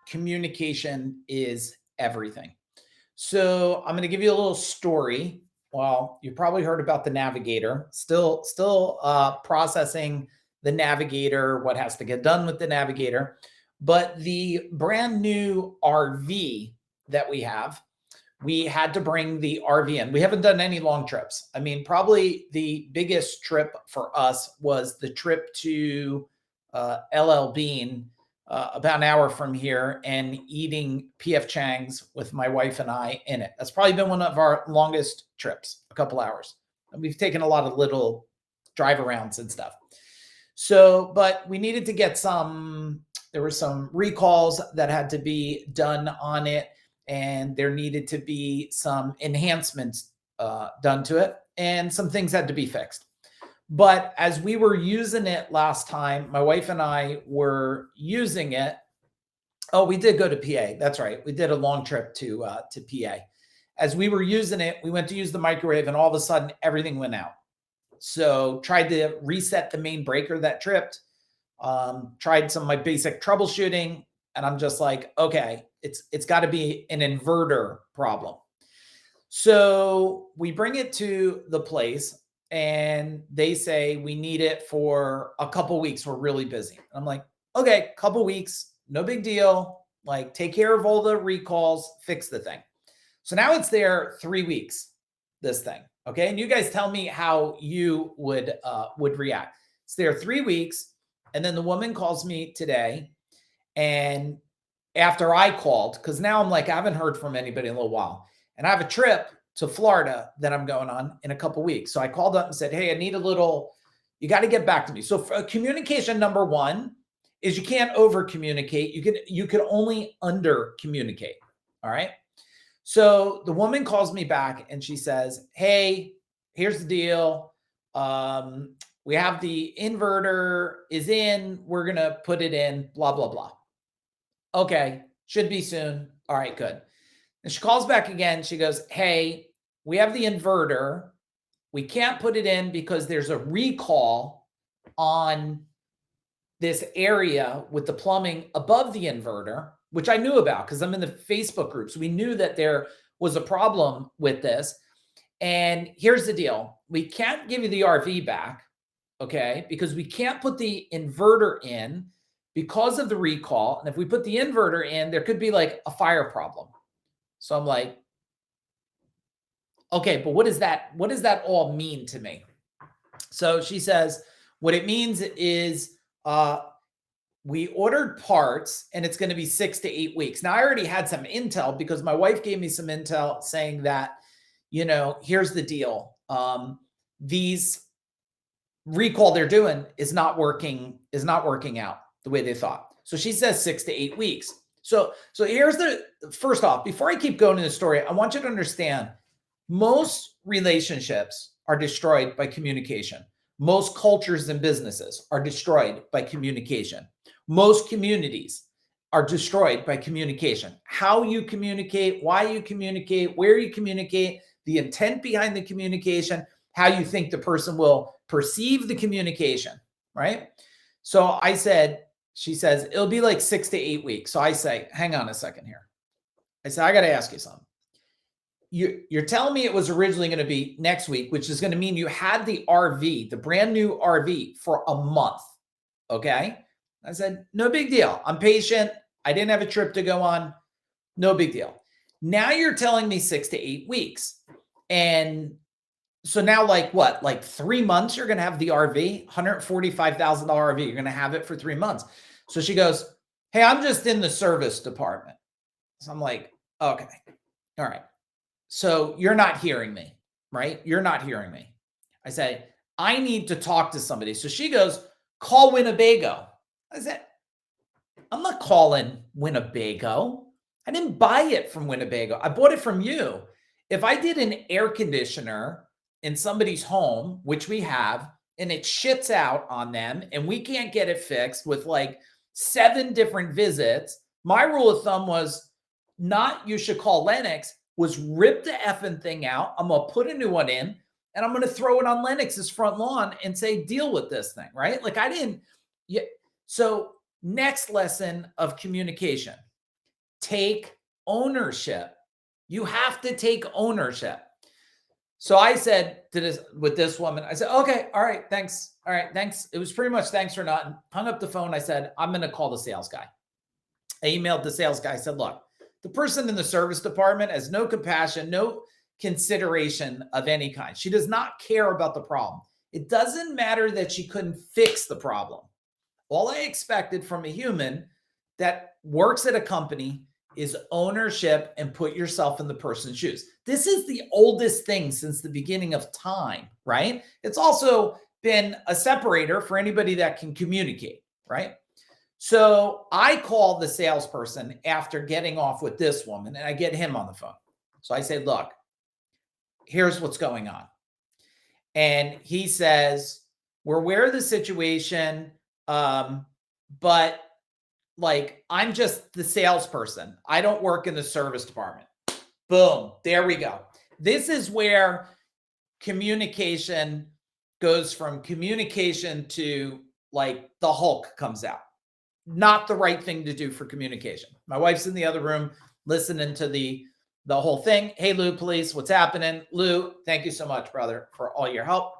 communication is everything. So I'm going to give you a little story. Well, you probably heard about the Navigator. Still processing the Navigator, what has to get done with the Navigator. But the brand new RV that we had to bring the RV in. We haven't done any long trips. I mean, probably the biggest trip for us was the trip to LL Bean, about an hour from here, and eating PF Chang's with my wife and I in it. That's probably been one of our longest trips, a couple hours. And we've taken a lot of little drive arounds and stuff. So, but we needed to get there were some recalls that had to be done on it, and there needed to be some enhancements done to it, and some things had to be fixed. But as we were using it last time, my wife and I were using it. Oh, we did go to PA. That's right. We did a long trip to PA. As we were using it, we went to use the microwave, and all of a sudden everything went out. So tried to reset the main breaker that tripped. Tried some of my basic troubleshooting, and I'm just like, okay, it's got to be an inverter problem. So we bring it to the place, and they say we need it for a couple weeks. We're really busy. I'm like, okay, couple weeks, no big deal. Like, take care of all the recalls, fix the thing. So now it's there 3 weeks, this thing. Okay. And you guys tell me how you would react. It's there 3 weeks. And then the woman calls me today. And after I called, because now I'm like, I haven't heard from anybody in a little while. And I have a trip to Florida that I'm going on in a couple weeks. So I called up and said, hey, I need you got to get back to me. So communication number one is you can't over communicate. You can only under communicate. All right. So the woman calls me back and she says, hey, here's the deal. We have the inverter is in. We're going to put it in, blah, blah, blah. Okay. Should be soon. All right, good. And she calls back again. She goes, hey, we have the inverter. We can't put it in because there's a recall on this area with the plumbing above the inverter, which I knew about because I'm in the Facebook groups. We knew that there was a problem with this. And here's the deal. We can't give you the RV back, okay, because we can't put the inverter in because of the recall. And if we put the inverter in, there could be like a fire problem. So I'm like, okay, but what does that all mean to me? So she says, what it means is we ordered parts and it's going to be 6 to 8 weeks. Now I already had some intel because my wife gave me some intel saying that, here's the deal. These recall they're doing is not working out the way they thought. So she says 6 to 8 weeks. So here's first off, before I keep going in the story, I want you to understand most relationships are destroyed by communication. Most cultures and businesses are destroyed by communication. Most communities are destroyed by communication. How you communicate, why you communicate, where you communicate, the intent behind the communication, how you think the person will perceive the communication, right? So she says, it'll be like 6 to 8 weeks. So I say, hang on a second here. I said, I got to ask you something. You're telling me it was originally going to be next week, which is going to mean you had the RV, the brand new RV, for a month. Okay. I said, no big deal. I'm patient. I didn't have a trip to go on. No big deal. Now you're telling me 6 to 8 weeks. And so now like 3 months, you're going to have the RV, $145,000 RV. You're going to have it for 3 months. So she goes, hey, I'm just in the service department. So I'm like, okay, all right. So you're not hearing me, right? You're not hearing me. I say, I need to talk to somebody. So she goes, call Winnebago. I said, I'm not calling Winnebago. I didn't buy it from Winnebago. I bought it from you. If I did an air conditioner in somebody's home, which we have, and it shits out on them and we can't get it fixed with like 7 different visits, my rule of thumb was not you should call Lennox, was rip the effing thing out. I'm going to put a new one in and I'm going to throw it on Lennox's front lawn and say, deal with this thing, right? Like I didn't. Yeah. So next lesson of communication. take ownership. You have to take ownership. So I said to this woman, I said, okay, all right, thanks. All right, thanks. It was pretty much thanks for not. Hung up the phone. I said, I'm going to call the sales guy. I emailed the sales guy. I said, look, the person in the service department has no compassion, no consideration of any kind. She does not care about the problem. It doesn't matter that she couldn't fix the problem. All I expected from a human that works at a company is ownership and put yourself in the person's shoes. This is the oldest thing since the beginning of time, right? It's also been a separator for anybody that can communicate, right? So I call the salesperson after getting off with this woman and I get him on the phone. So I say, look, here's what's going on. And he says, we're aware of the situation, but like, I'm just the salesperson. I don't work in the service department. Boom. There we go. This is where communication goes from communication to like the Hulk comes out. Not the right thing to do for communication. My wife's in the other room listening to the whole thing. Hey, Lou, please, what's happening? Lou, thank you so much, brother, for all your help.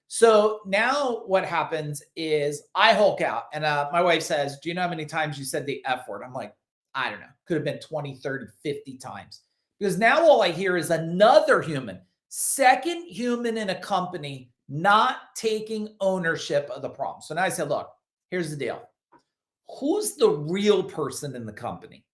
So now what happens is I Hulk out and my wife says, do you know how many times you said the F word? I'm like, I don't know. Could have been 20, 30, 50 times. Because now all I hear is another human, second human in a company not taking ownership of the problem. So now I said, look, here's the deal. Who's the real person in the company?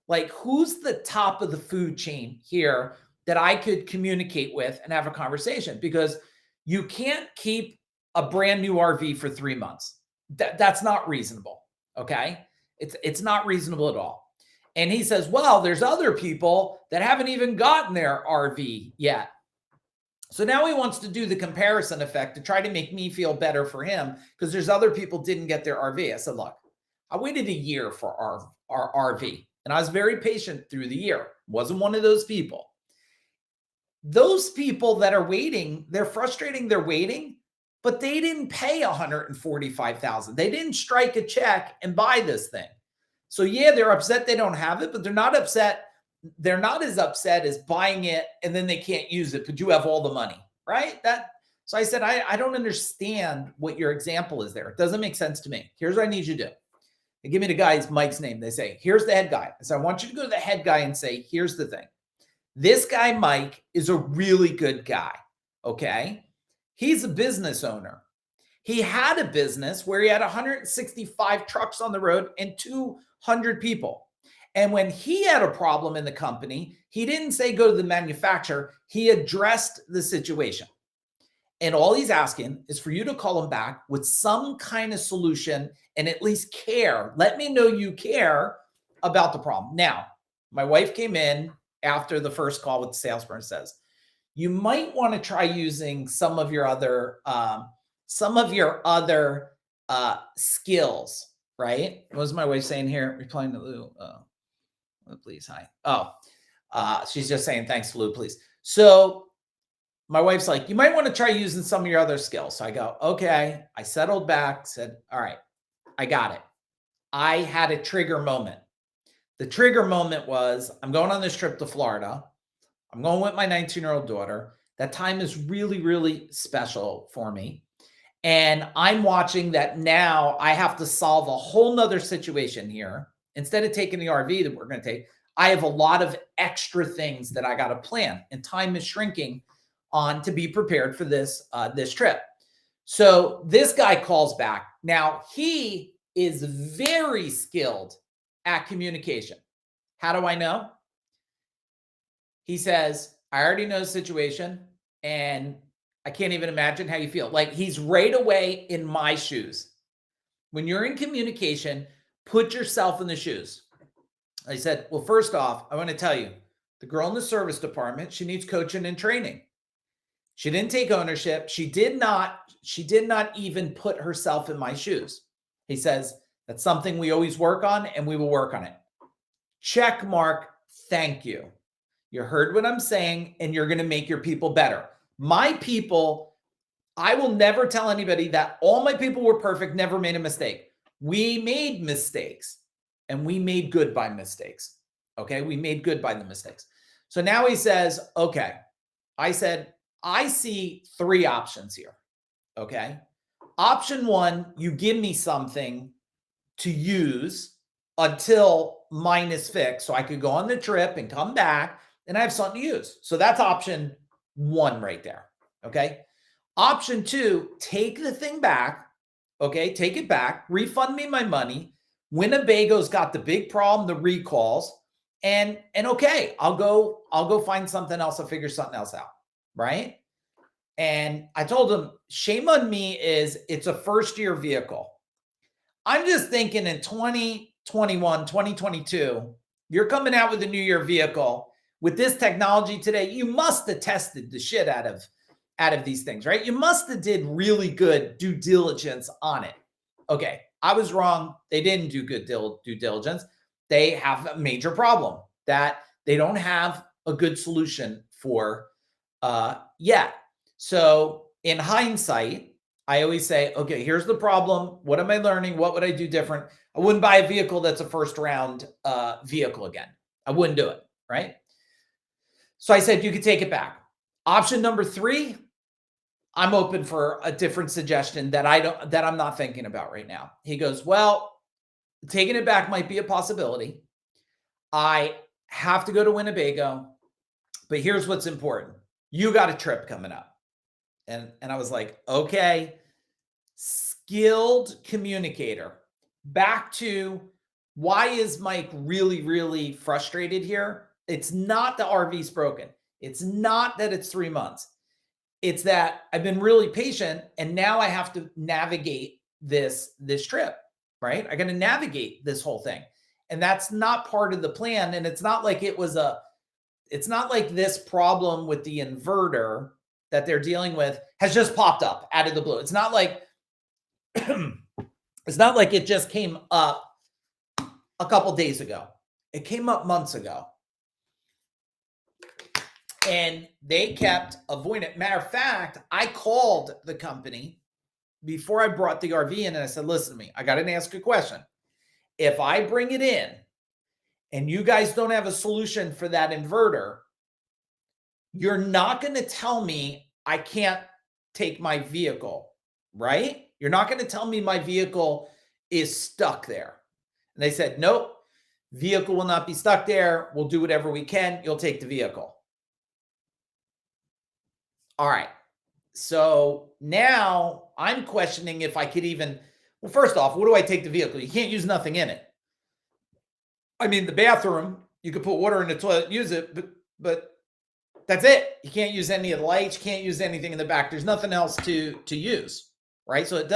Like, who's the top of the food chain here that I could communicate with and have a conversation? Because you can't keep a brand new RV for 3 months. That's not reasonable. Okay. It's not reasonable at all. And he says, well, there's other people that haven't even gotten their RV yet. So now he wants to do the comparison effect to try to make me feel better for him because there's other people didn't get their RV. I said, look, I waited a year for our RV and I was very patient through the year. Wasn't one of those people. Those people that are waiting, they're frustrating, they're waiting, but they didn't pay $145,000. They didn't strike a check and buy this thing. So yeah, they're upset they don't have it, but they're not upset. They're not as upset as buying it and then they can't use it, but you have all the money, right? So I said, I don't understand what your example is there. It doesn't make sense to me. Here's what I need you to do. They give me the guy's Mike's name. They say, here's the head guy. I said, I want you to go to the head guy and say, here's the thing. This guy, Mike, is a really good guy, okay? He's a business owner. He had a business where he had 165 trucks on the road and 200 people. And when he had a problem in the company, he didn't say go to the manufacturer. He addressed the situation. And all he's asking is for you to call him back with some kind of solution and at least care. Let me know you care about the problem. Now, my wife came in after the first call with the salesperson, says, you might want to try using some of your other skills, right? What was my wife saying here? Replying to Lou, please, hi. She's just saying thanks to Lou, please. So my wife's like, you might want to try using some of your other skills. So I go, okay. I settled back, said, all right, I got it. I had a trigger moment. The trigger moment was I'm going on this trip to Florida. I'm going with my 19-year-old daughter. That time is really, really special for me. And I'm watching that now I have to solve a whole nother situation here. Instead of taking the RV that we're going to take, I have a lot of extra things that I got to plan. And time is shrinking on to be prepared for this trip. So this guy calls back. Now he is very skilled at communication. How do I know? He says, I already know the situation and I can't even imagine how you feel. Like he's right away in my shoes. When you're in communication, put yourself in the shoes. I said, well, first off, I want to tell you, the girl in the service department, she needs coaching and training. She didn't take ownership. She did not even put herself in my shoes. He says, that's something we always work on and we will work on it. Check mark. Thank you. You heard what I'm saying and you're going to make your people better. My people, I will never tell anybody that all my people were perfect, never made a mistake. We made mistakes and we made good by mistakes. Okay. We made good by the mistakes. So now he says, okay, I said, I see three options here. Okay. Option one, you give me something to use until mine is fixed. So I could go on the trip and come back and I have something to use. So that's option one right there. Okay. Option two, take the thing back. Okay. Take it back, refund me my money. Winnebago's got the big problem, the recalls. And okay, I'll go find something else. I'll figure something else out. Right. And I told him, shame on me is it's a first year vehicle. I'm just thinking in 2021, 2022, you're coming out with a new year vehicle with this technology today. You must have tested the shit out of these things, right? You must have did really good due diligence on it. Okay, I was wrong. They didn't do good due diligence. They have a major problem that they don't have a good solution for yet. So in hindsight, I always say, okay, here's the problem. What am I learning? What would I do different? I wouldn't buy a vehicle that's a first round vehicle again. I wouldn't do it, right? So I said, you could take it back. Option number three, I'm open for a different suggestion that I'm not thinking about right now. He goes, well, taking it back might be a possibility. I have to go to Winnebago, but here's what's important. You got a trip coming up. And I was like, okay, skilled communicator. Back to why is Mike really, really frustrated here? It's not the RV's broken. It's not that it's 3 months. It's that I've been really patient and now I have to navigate this trip, right? I got to navigate this whole thing. And that's not part of the plan. And it's not like it's not like this problem with the inverter that they're dealing with has just popped up out of the blue. It's not like it just came up a couple days ago. It came up months ago. And they kept avoiding it. Matter of fact, I called the company before I brought the RV in and I said, listen to me, I got to ask a question. If I bring it in and you guys don't have a solution for that inverter, you're not going to tell me I can't take my vehicle, right? You're not going to tell me my vehicle is stuck there. And they said, nope, vehicle will not be stuck there. We'll do whatever we can. You'll take the vehicle. All right. So now I'm questioning if I could even, well, first off, what do I take the vehicle? You can't use nothing in it. I mean, the bathroom, you could put water in the toilet, use it, but that's it. You can't use any of the lights. You can't use anything in the back. There's nothing else to use, right? So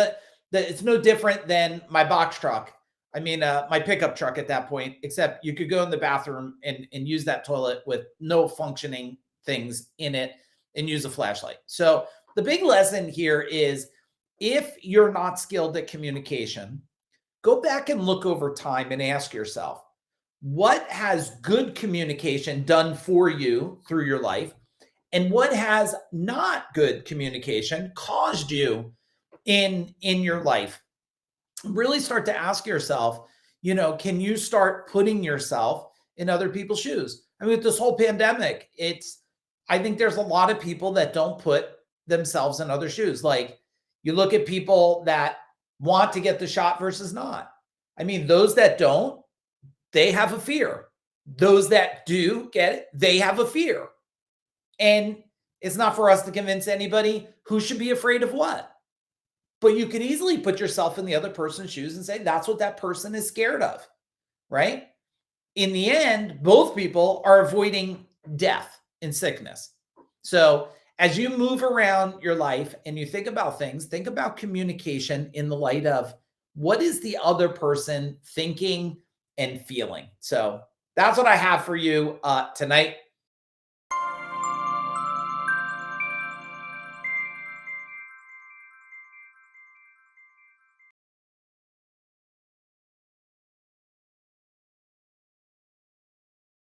it's no different than my box truck. I mean, my pickup truck at that point, except you could go in the bathroom and use that toilet with no functioning things in it and use a flashlight. So the big lesson here is if you're not skilled at communication, go back and look over time and ask yourself, what has good communication done for you through your life? And what has not good communication caused you in your life? Really start to ask yourself, can you start putting yourself in other people's shoes? I mean, with this whole pandemic, I think there's a lot of people that don't put themselves in other shoes. Like you look at people that want to get the shot versus not. I mean, those that don't, they have a fear. Those that do get it, they have a fear. And it's not for us to convince anybody who should be afraid of what. But you can easily put yourself in the other person's shoes and say, that's what that person is scared of, right? In the end, both people are avoiding death and sickness. So as you move around your life and you think about things, think about communication in the light of what is the other person thinking and feeling. So that's what I have for you tonight.